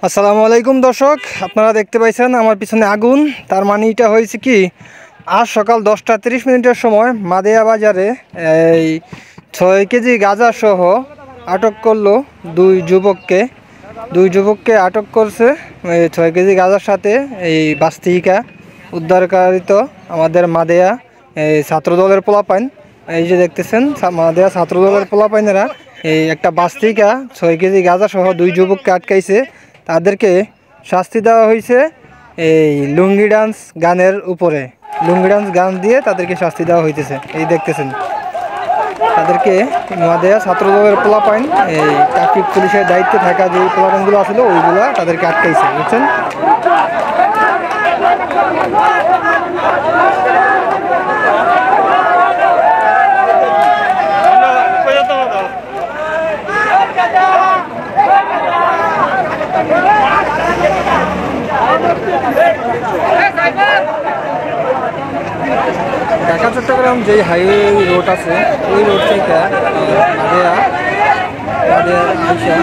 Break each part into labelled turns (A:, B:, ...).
A: আসসালামু আলাইকুম দর্শক, আপনারা দেখতে পাইছেন আমার পিছনে আগুন। তার মানে এটা হয়েছে কি, আজ সকাল 10টা 30 মিনিটের সময় মাদেয়া বাজারে এই 6 কেজি গাঁজা সহ আটক করলো দুই যুবককে আটক করছে। 6 কেজি গাঁজার সাথে এই বাস্তিকা উদ্ধারকারিত আমাদের মাদেয়া এই ছাত্রদলের পোলাপাইন। এই যে দেখতেছেন মাদেয়া ছাত্রদলের পোলাপাইনেরা এই একটা বাস্তিকা 6 কেজি গাঁজা সহ দুই যুবককে আটকাইছে। তাদেরকে শাস্তি দেওয়া হয়েছে এই লুঙ্গি ডান্স গানের উপরে। লুঙ্গি ডান্স গান দিয়ে তাদেরকে শাস্তি দেওয়া হইতেছে। এই দেখতেছেন তাদেরকে মাদেয়া ছাত্রদলের পোলাপাইন এই ট্রাফিক পুলিশের দায়িত্বে থাকা যে পোলাপাইনগুলো আসলো ওইগুলো তাদেরকে আটকাইছে, বুঝছেন। ঢাকা চট্টগ্রাম যে হাইওয়ে রোড আছে ওই রোড থেকে আইসা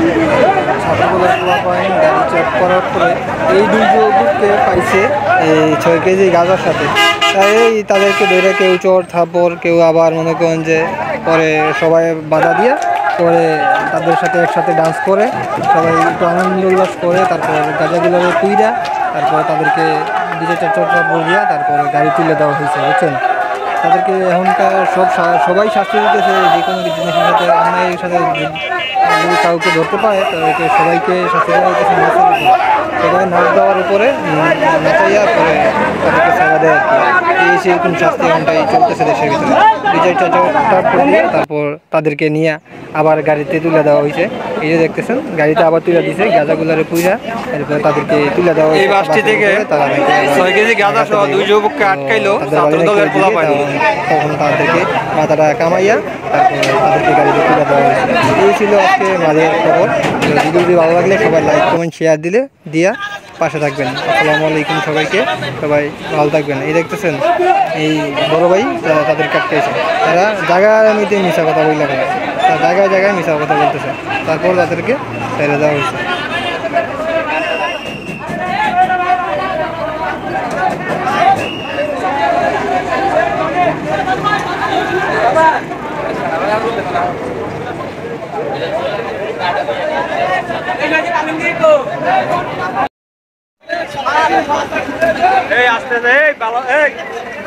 A: ছাত্রদলের পোলাপাইন গাড়ি চেক করার পরে এই দুই যুবককে পাইছে এই 6 কেজি গাঁজার সাথে। তাই তাদেরকে ধরে কেউ চোর থাপড়, কেউ আবার মনে করেন যে পরে সবাই বাধা দিয়ে পরে তাদের সাথে একসাথে ডান্স করে সবাই একটু আনন্দ উল্লাস করে তারপর গাঁজাগুলোকে তুইরা তারপর তাদেরকে ডিজে চর্চা বলিয়া তারপর গাড়ি তুলে দেওয়া হয়েছে, বুঝছেন। তাদেরকে এখনকার সবাই শাস্তি দিতেছে যে কোনো জিনিসের সাথে অন্যায়ের সাথে যদি কাউকে ধরতে পারে তাদেরকে সবাইকে শাস্তি দেওয়া হইতেছে নাচের উপরে। সবাই নাচ দেওয়ার উপরে নাচাইয়া পরে তাদেরকে সেবা দেয় আর কি। এই সেরকম শাস্তি এখনটাই চলতেছে দেশের ভিতরে। ডিজে চর্চা দিয়ে তারপর তাদেরকে নিয়ে আবার গাড়িতে তুলে দেওয়া হয়েছে। এই যে দেখতেছেন গাড়িতে আবার তুলে দিয়েছে গাঁজাগুলারে পুইরা, এরপরে তাদেরকে তুলে দেওয়া হয়েছে। এই বাসটি থেকে 6 কেজি গাঁজা সহ দুই যুবককে আটকাইলো ছাত্রদলের পোলাপাইন। তখন তাদেরকে মাথাটা কামাইয়া তারপর তাদেরকে গাড়িতে তুলে দেওয়া হয়েছে। এই ছিল আজকে মাঝের খবর। যদি ভালো লাগলে সবাই লাইক কমেন্ট শেয়ার দিয়া পাশে থাকবেন। আসসালামু আলাইকুম সবাইকে, সবাই ভালো থাকবেন। এই দেখতেছেন এই বড় ভাই তাদেরকে আটকাইছে। তারা জায়গার মধ্যে মিশা কথা বললে করে, জায়গায় জায়গায় মিশা কথা বলতেছে, তারপর তাদেরকে ছেড়ে দেওয়া হয়েছে।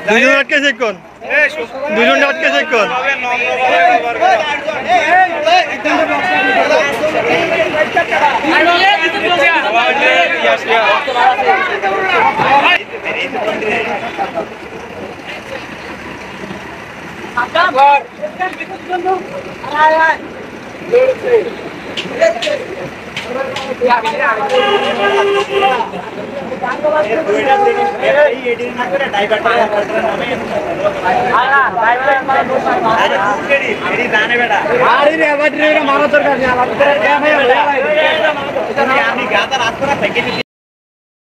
A: দুইজন আটকে চেক কর, দুইজন আটকে চেক কর।